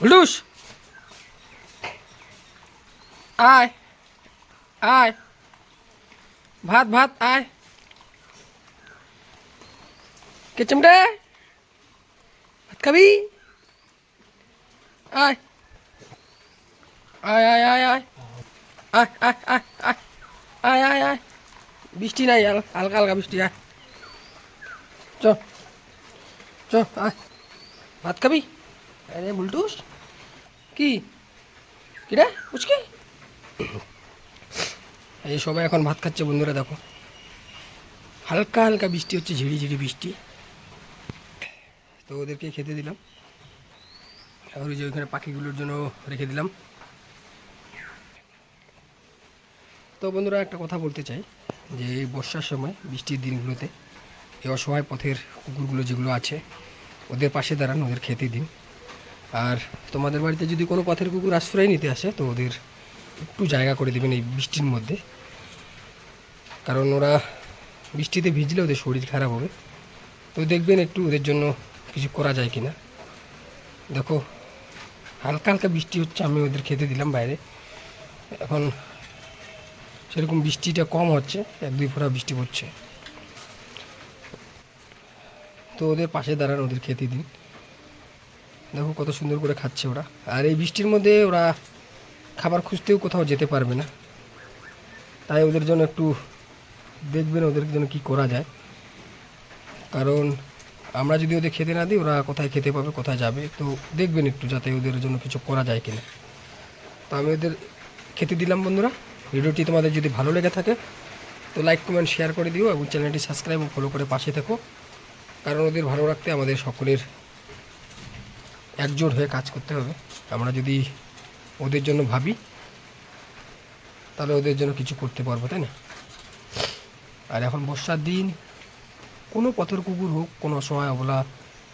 বুলটুস আয় আয়, ভাত ভাত আয়, কে চিমটে ভাত খাবি? আয় আয় আয় আয় আয় আয় আয় আয় আয় আয় আয় আয়, বৃষ্টি নাই, হালকা হালকা বৃষ্টি, আয় চ চ আয়, ভাত খাবি? আরে বুলটুস কি কিরে উচকে, এই সবাই এখন ভাত খাচ্ছে বন্ধুরা। দেখো হালকা হালকা বৃষ্টি হচ্ছে, ঝিরি ঝিরি বৃষ্টি। তো ওদেরকে খেতে দিলাম, আর ওই যে ওইখানে পাখিগুলোর জন্য রেখে দিলাম। তো বন্ধুরা একটা কথা বলতে চাই, যে এই বর্ষার সময় বৃষ্টির দিনগুলোতে এই অসহায় পথের কুকুরগুলো যেগুলো আছে, ওদের পাশে দাঁড়ান, ওদের খেতে দিন। আর তোমাদের বাড়িতে যদি কোনো পথের কুকুর আশ্রয় নিতে আসে, তো ওদের একটু জায়গা করে দেবেন এই বৃষ্টির মধ্যে, কারণ ওরা বৃষ্টিতে ভিজলে ওদের শরীর খারাপ হবে। তো দেখবেন একটু ওদের জন্য কিছু করা যায় কি না। দেখো হালকা হালকা বৃষ্টি হচ্ছে, আমি ওদের খেতে দিলাম বাইরে। এখন সেরকম বৃষ্টিটা কম হচ্ছে, এক দুই ফোঁটা বৃষ্টি পড়ছে। তো ওদের পাশে দাঁড়ান, ওদের খেতে দিন। দেখো কত সুন্দর করে খাচ্ছে ওরা। আর এই বৃষ্টির মধ্যে ওরা খাবার খুঁজতেও কোথাও যেতে পারবে না, তাই ওদের জন্য একটু দেখবেন ওদের জন্য কী করা যায়। কারণ আমরা যদি ওদের খেতে না দিই, ওরা কোথায় খেতে পাবে, কোথায় যাবে। তো দেখবেন একটু যাতে ওদের জন্য কিছু করা যায় কিনা। তো আমি ওদের খেতে দিলাম বন্ধুরা। ভিডিওটি তোমাদের যদি ভালো লেগে থাকে তো লাইক কমেন্ট শেয়ার করে দিও, এবং চ্যানেলটি সাবস্ক্রাইব ও ফলো করে পাশে থেকো। কারণ ওদের ভালো রাখতে আমাদের সকলের একজোট হয়ে কাজ করতে হবে। আমরা যদি ওদের জন্য ভাবি, তাহলে ওদের জন্য কিছু করতে পারবো, তাই না? আর এখন বর্ষার দিন, কোনো পথের কুকুর হোক, কোনো অসহায় অবলা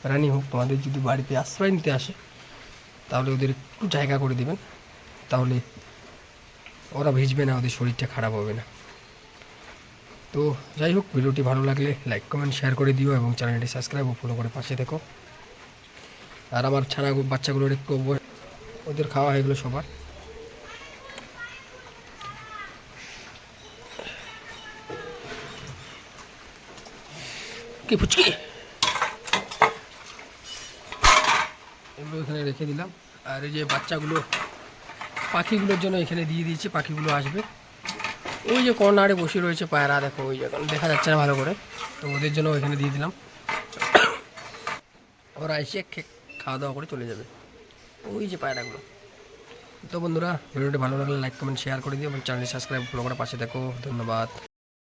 প্রাণী হোক, তোমাদের যদি বাড়িতে আশ্রয় নিতে আসে, তাহলে ওদের একটু জায়গা করে দেবেন, তাহলে ওরা ভিজবে না, ওদের শরীরটা খারাপ হবে না। তো যাই হোক, ভিডিওটি ভালো লাগলে লাইক কমেন্ট শেয়ার করে দিও, এবং চ্যানেলটি সাবস্ক্রাইব ও ফলো করে পাশে থেকো। আর আমার ছানা বাচ্চাগুলোর একটু ওদের খাওয়া হয়ে গেলো সবার। কি ফুচকি, এগুলো এখানে রেখে দিলাম। আর এই যে বাচ্চাগুলো পাখিগুলোর জন্য এখানে দিয়ে দিয়েছি, পাখিগুলো আসবে। ওই যে কর্নারে বসে রয়েছে পায়রা, দেখো ওই যে এখন দেখা যাচ্ছে না ভালো করে, তো ওদের জন্য ওইখানে দিয়ে দিলাম। ওরা এসে খাওয়া দাওয়া করে চলে যাবে, ওই যে পায়রাগুলো। তো বন্ধুরা, ভিডিওটি ভালো লাগলে লাইক কমেন্ট শেয়ার করে দিও, এবং চ্যানেলটি সাবস্ক্রাইব ফলো করে পাশে দেখো। ধন্যবাদ।